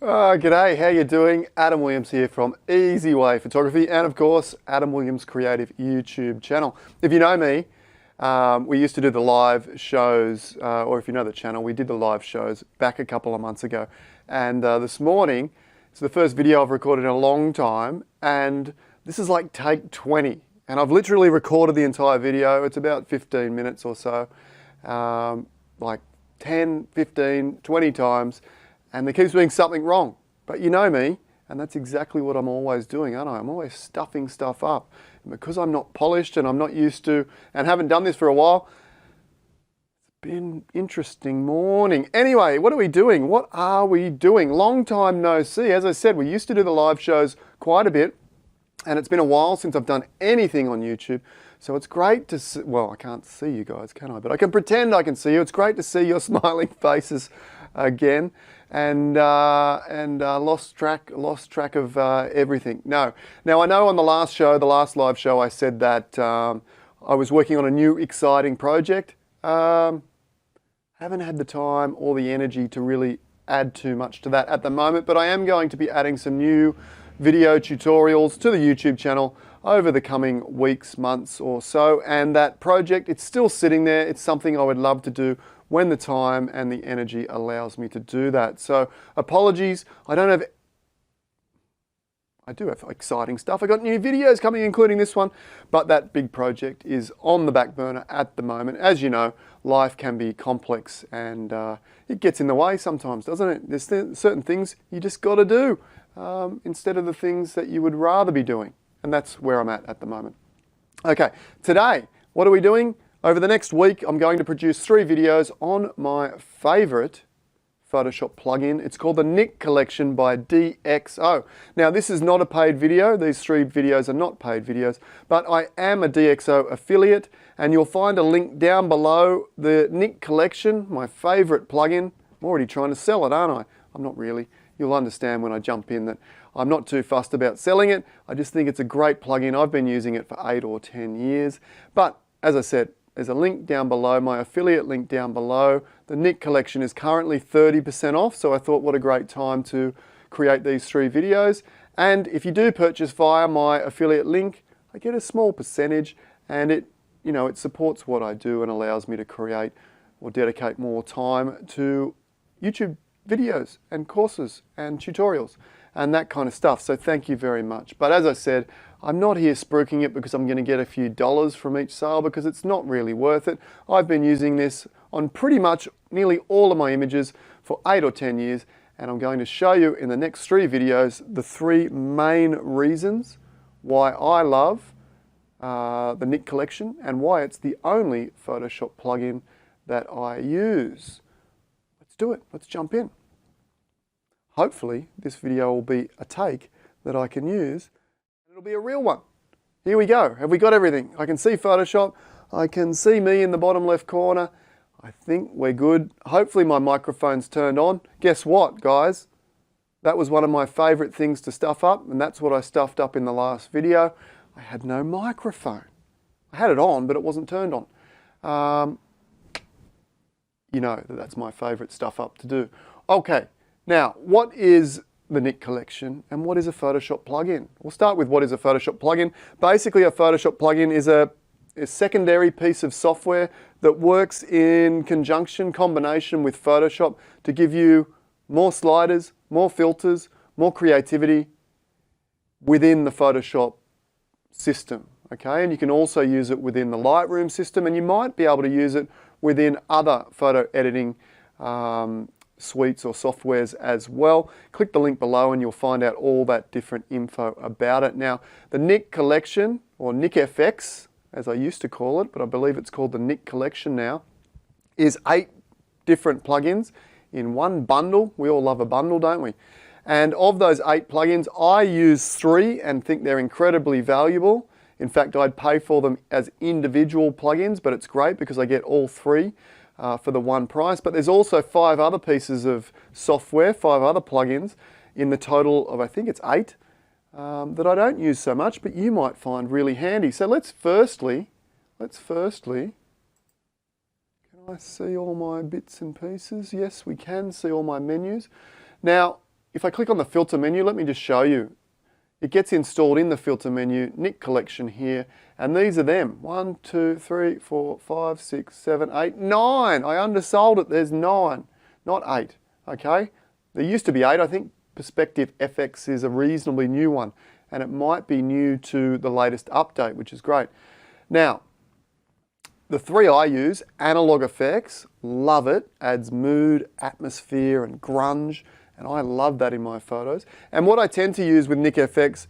G'day, how you doing? Adam Williams here from Easy Way Photography and of course Adam Williams Creative YouTube channel. If you know me, we used to do the live shows, or if you know the channel, we did the live shows back a couple of months ago. And this morning, it's the first video I've recorded in a long time, and this is like take 20. And I've literally recorded the entire video. It's about 15 minutes or so, like 10, 15, 20 times. And there keeps being something wrong. But you know me, and that's exactly what I'm always doing, aren't I? I'm always stuffing stuff up. And because I'm not polished and I'm not used to, and haven't done this for a while, it's been an interesting morning. Anyway, what are we doing? What are we doing? Long time no see. As I said, we used to do the live shows quite a bit, and it's been a while since I've done anything on YouTube. So it's great to see, well, I can't see you guys, can I? But I can pretend I can see you. It's great to see your smiling faces again. And lost track of everything. No. Now I know on the last show, the last live show, I said that I was working on a new exciting project. Haven't had the time or the energy to really add too much to that at the moment, but I am going to be adding some new video tutorials to the YouTube channel over the coming weeks, months or so. And that project, it's still sitting there. It's something I would love to do when the time and the energy allows me to do that. So apologies, I do have exciting stuff. I got new videos coming, including this one, but that big project is on the back burner at the moment. As you know, life can be complex and it gets in the way sometimes, doesn't it? There's certain things you just got to do instead of the things that you would rather be doing. And that's where I'm at the moment. Okay, today, what are we doing? Over the next week, I'm going to produce 3 videos on my favorite Photoshop plugin. It's called the Nik Collection by DxO. Now, this is not a paid video. These 3 videos are not paid videos, but I am a DxO affiliate, and you'll find a link down below. The Nik Collection, my favorite plugin. I'm already trying to sell it, aren't I? I'm not really. You'll understand when I jump in that I'm not too fussed about selling it. I just think it's a great plugin. I've been using it for 8 or 10 years. But as I said, there's a link down below, my affiliate link down below. The Nik Collection is currently 30% off, so I thought what a great time to create these 3 videos. And if you do purchase via my affiliate link, I get a small percentage, and it supports what I do and allows me to create or dedicate more time to YouTube videos and courses and tutorials and that kind of stuff. So thank you very much. But as I said, I'm not here spruiking it because I'm going to get a few dollars from each sale, because it's not really worth it. I've been using this on pretty much nearly all of my images for 8 or 10 years, and I'm going to show you in the next 3 videos the 3 main reasons why I love the Nik Collection and why it's the only Photoshop plugin that I use. Let's do it. Let's jump in. Hopefully this video will be a take that I can use. It'll be a real one. Here we go. Have we got everything? I can see Photoshop. I can see me in the bottom left corner. I think we're good. Hopefully my microphone's turned on. Guess what, guys? That was one of my favorite things to stuff up, and that's what I stuffed up in the last video. I had no microphone. I had it on, but it wasn't turned on. You know that's my favorite stuff up to do. Okay. Now, what is the Nik Collection and what is a Photoshop plugin? We'll start with what is a Photoshop plugin. Basically, a Photoshop plugin is a secondary piece of software that works in combination with Photoshop to give you more sliders, more filters, more creativity within the Photoshop system. Okay, and you can also use it within the Lightroom system, and you might be able to use it within other photo editing suites or softwares as well. Click the link below and you'll find out all that different info about it. Now, the Nik Collection, or Nik Efex, as I used to call it, but I believe it's called the Nik Collection now, is 8 different plugins in one bundle. We all love a bundle, don't we? And of those 8 plugins, I use 3 and think they're incredibly valuable. In fact, I'd pay for them as individual plugins, but it's great because I get all 3 for the one price. But there's also 5 other pieces of software, 5 other plugins in the total of, I think it's 8, that I don't use so much, but you might find really handy. So let's firstly, can I see all my bits and pieces? Yes, we can see all my menus. Now, if I click on the filter menu, let me just show you. It gets installed in the filter menu, Nik Collection here, and these are them. 1, 2, 3, 4, 5, 6, 7, 8, 9. I undersold it, there's 9, not 8, okay? There used to be 8, I think Perspective Efex is a reasonably new one, and it might be new to the latest update, which is great. Now, the 3 I use, Analog Efex, love it, adds mood, atmosphere, and grunge, and I love that in my photos. And what I tend to use with Nik Efex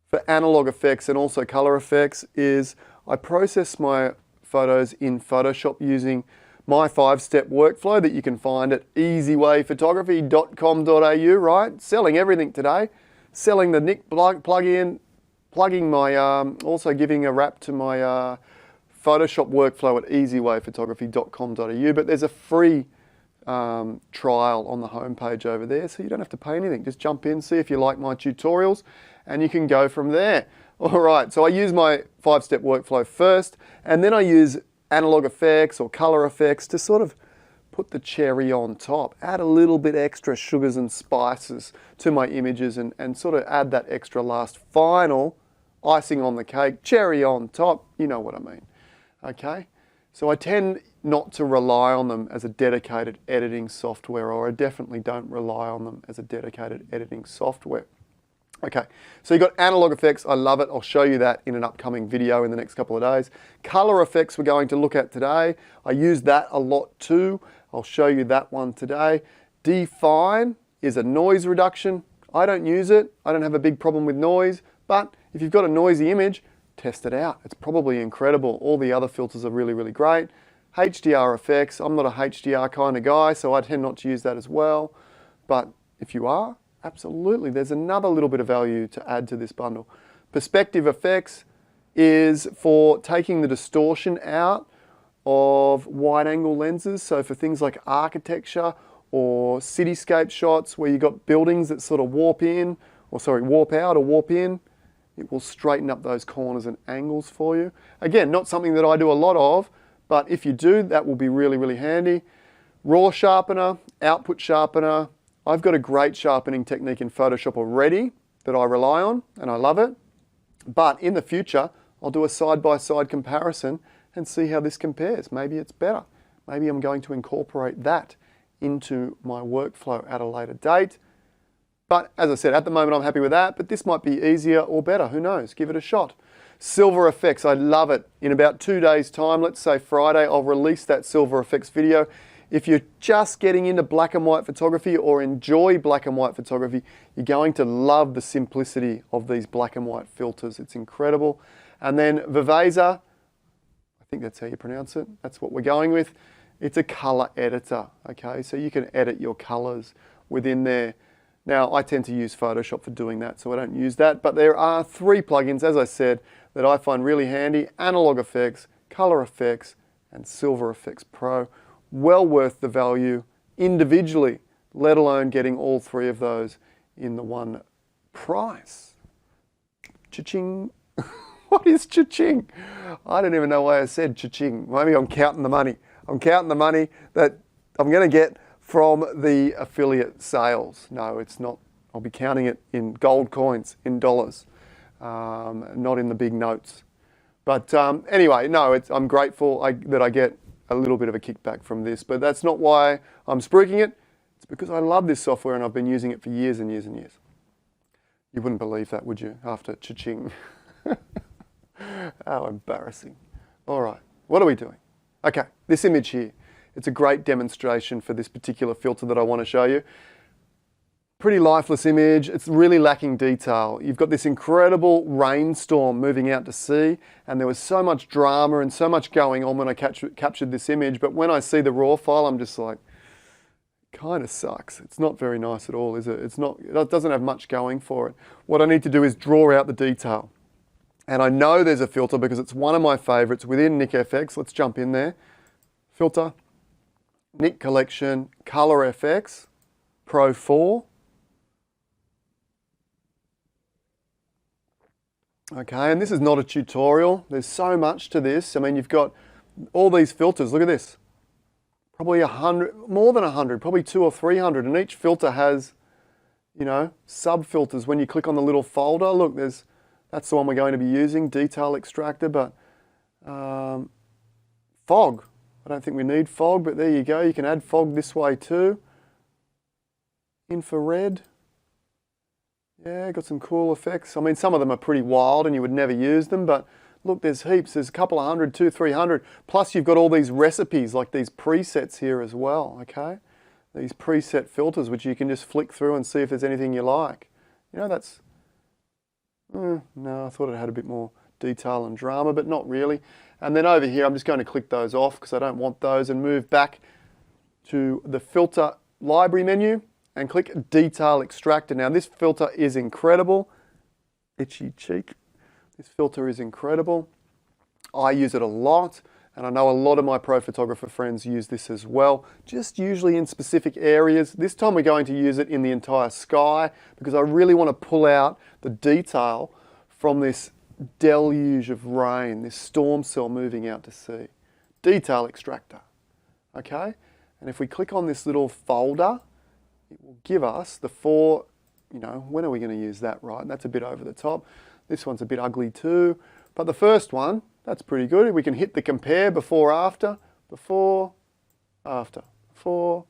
for analog effects and also color effects is I process my photos in Photoshop using my 5-step workflow that you can find at easywayphotography.com.au, right? Selling everything today. Selling the Nik plug-in, plugging my, also giving a wrap to my Photoshop workflow at easywayphotography.com.au, but there's a free trial on the homepage over there, so you don't have to pay anything. Just jump in, see if you like my tutorials, and you can go from there. All right, so I use my 5-step workflow first, and then I use analog effects or color effects to sort of put the cherry on top, add a little bit extra sugars and spices to my images and sort of add that extra last final icing on the cake, cherry on top, you know what I mean, okay? So I tend not to rely on them as a dedicated editing software, or I definitely don't rely on them as a dedicated editing software. Okay, so you've got analog effects, I love it. I'll show you that in an upcoming video in the next couple of days. Color effects we're going to look at today. I use that a lot too. I'll show you that one today. Define is a noise reduction. I don't use it. I don't have a big problem with noise, but if you've got a noisy image, test it out. It's probably incredible. All the other filters are really, really great. HDR effects, I'm not a HDR kind of guy, so I tend not to use that as well. But if you are, absolutely, there's another little bit of value to add to this bundle. Perspective effects is for taking the distortion out of wide angle lenses. So for things like architecture or cityscape shots where you've got buildings that sort of warp in, or sorry, warp out or warp in, it will straighten up those corners and angles for you. Again, not something that I do a lot of, but if you do, that will be really, really handy. Raw sharpener, output sharpener. I've got a great sharpening technique in Photoshop already that I rely on, and I love it. But in the future, I'll do a side-by-side comparison and see how this compares. Maybe it's better. Maybe I'm going to incorporate that into my workflow at a later date. But as I said, at the moment I'm happy with that, but this might be easier or better, who knows? Give it a shot. Silver effects, I love it. In about 2 days' time, let's say Friday, I'll release that silver effects video. If you're just getting into black and white photography or enjoy black and white photography, you're going to love the simplicity of these black and white filters. It's incredible. And then Viveza, I think that's how you pronounce it. That's what we're going with. It's a color editor, okay? So you can edit your colors within there. Now, I tend to use Photoshop for doing that, so I don't use that. But there are 3 plugins, as I said, that I find really handy. Analog Effects, Color Effects, and Silver Effects Pro. Well worth the value individually, let alone getting all 3 of those in the one price. Cha-ching. What is cha-ching? I don't even know why I said cha-ching. Maybe I'm counting the money. I'm counting the money that I'm going to get from the affiliate sales. No, it's not. I'll be counting it in gold coins, in dollars, not in the big notes. But anyway, no, I'm grateful that I get a little bit of a kickback from this, but that's not why I'm spruiking it. It's because I love this software and I've been using it for years and years and years. You wouldn't believe that, would you, after cha-ching? How embarrassing. All right, what are we doing? Okay, this image here. It's a great demonstration for this particular filter that I want to show you. Pretty lifeless image. It's really lacking detail. You've got this incredible rainstorm moving out to sea, and there was so much drama and so much going on when I captured this image, but when I see the raw file, I'm just like, kind of sucks. It's not very nice at all, is it? It doesn't have much going for it. What I need to do is draw out the detail. And I know there's a filter because it's one of my favorites within Nik Efex. Let's jump in there. Filter, Nik Collection, Color Efex, Pro 4. Okay, and this is not a tutorial. There's so much to this. I mean, you've got all these filters. Look at this. Probably 100, more than 100, probably 200 or 300, and each filter has you know, sub filters. When you click on the little folder, look, that's the one we're going to be using, detail extractor, but fog. I don't think we need fog, but there you go. You can add fog this way too. Infrared. Yeah, got some cool effects. I mean, some of them are pretty wild and you would never use them, but look, there's heaps. There's a couple of hundred, 200, 300. Plus you've got all these recipes, like these presets here as well, okay? These preset filters, which you can just flick through and see if there's anything you like. You know, that's... no, I thought it had a bit more detail and drama, but not really. And then over here, I'm just going to click those off because I don't want those, and move back to the filter library menu and click detail extractor. Now this filter is incredible. Itchy cheek. This filter is incredible. I use it a lot, and I know a lot of my pro photographer friends use this as well, just usually in specific areas. This time we're going to use it in the entire sky because I really want to pull out the detail from this deluge of rain, this storm cell moving out to sea. Detail extractor, okay? And if we click on this little folder, it will give us the four, you know, when are we going to use that, right? That's a bit over the top. This one's a bit ugly too. But the first one, that's pretty good. We can hit the compare before, after, before, after, before,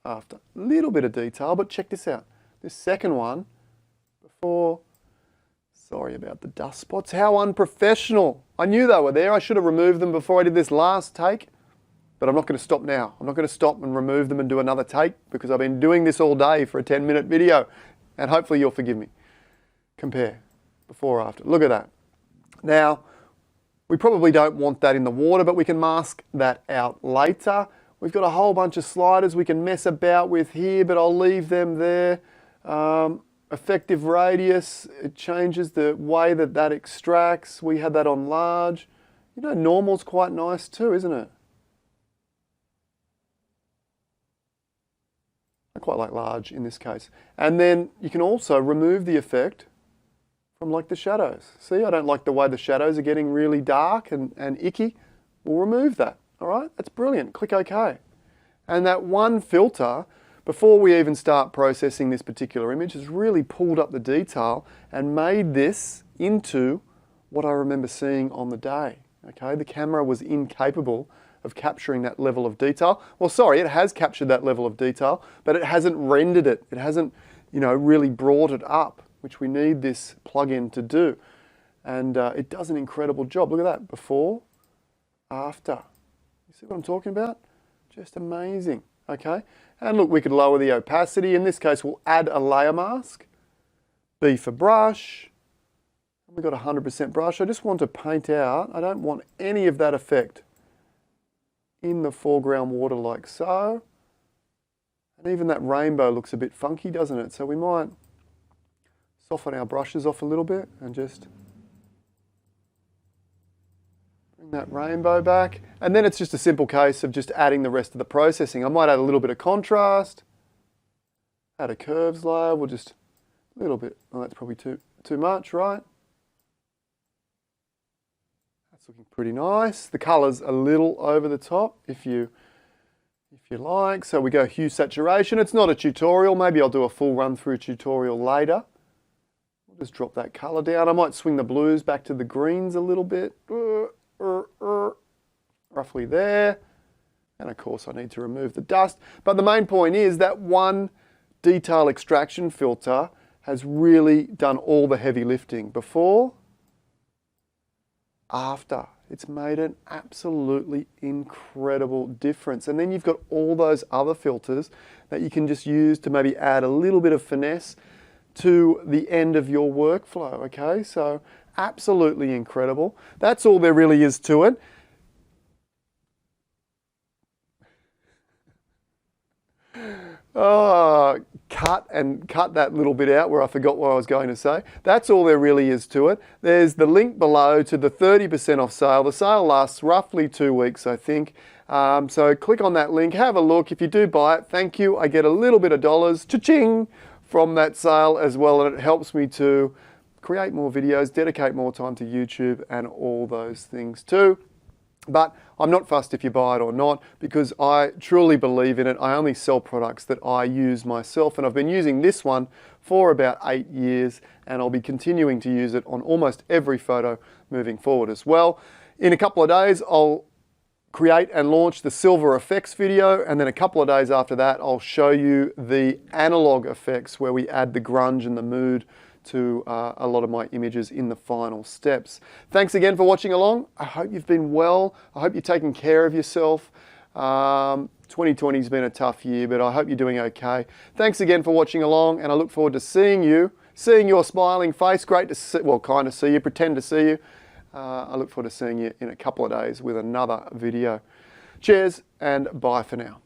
after. A little bit of detail, but check this out. This second one, before, sorry about the dust spots. How unprofessional. I knew they were there. I should have removed them before I did this last take. But I'm not going to stop now. I'm not going to stop and remove them and do another take because I've been doing this all day for a 10-minute video. And hopefully you'll forgive me. Compare. Before, after. Look at that. Now, we probably don't want that in the water, but we can mask that out later. We've got a whole bunch of sliders we can mess about with here, but I'll leave them there. Effective radius, it changes the way that that extracts. We had that on large. You know, normal's quite nice too, isn't it? I quite like large in this case. And then you can also remove the effect from like the shadows. See, I don't like the way the shadows are getting really dark and icky. We'll remove that, all right? That's brilliant. Click OK. And that one filter, before we even start processing this particular image, has really pulled up the detail and made this into what I remember seeing on the day, okay? The camera was incapable of capturing that level of detail. Well, sorry, it has captured that level of detail, but it hasn't rendered it. It hasn't, you know, really brought it up, which we need this plugin to do. And it does an incredible job. Look at that, before, after. You see what I'm talking about? Just amazing, okay? And look, we could lower the opacity. In this case, we'll add a layer mask. B for brush. We've got 100% brush. I just want to paint out. I don't want any of that effect in the foreground water like so. And even that rainbow looks a bit funky, doesn't it? So we might soften our brushes off a little bit and just bring that rainbow back. And then it's just a simple case of just adding the rest of the processing. I might add a little bit of contrast, add a curves layer. We'll just a little bit. Oh, that's probably too much, right? Looking pretty nice. The color's a little over the top if you like. So we go hue saturation. It's not a tutorial. Maybe I'll do a full run through tutorial later. We'll just drop that color down. I might swing the blues back to the greens a little bit. Roughly there. And of course I need to remove the dust. But the main point is that one detail extraction filter has really done all the heavy lifting. Before, after. It's made an absolutely incredible difference. And then you've got all those other filters that you can just use to maybe add a little bit of finesse to the end of your workflow, okay? So absolutely incredible. That's all there really is to it. Oh, cut that little bit out where I forgot what I was going to say. That's all there really is to it. There's the link below to the 30% off sale. The sale lasts roughly 2 weeks, I think. So click on that link, have a look. If you do buy it, thank you. I get a little bit of dollars, cha-ching, from that sale as well, and it helps me to create more videos, dedicate more time to YouTube and all those things too. But I'm not fussed if you buy it or not, because I truly believe in it. I only sell products that I use myself, and I've been using this one for about 8 years, and I'll be continuing to use it on almost every photo moving forward as well. In a couple of days, I'll create and launch the silver effects video, and then a couple of days after that, I'll show you the analog effects where we add the grunge and the mood to a lot of my images in the final steps. Thanks again for watching along. I hope you've been well. I hope you're taking care of yourself. 2020's been a tough year, but I hope you're doing okay. Thanks again for watching along, and I look forward to seeing your smiling face. Great to see, well, kind of see you, pretend to see you. I look forward to seeing you in a couple of days with another video. Cheers and bye for now.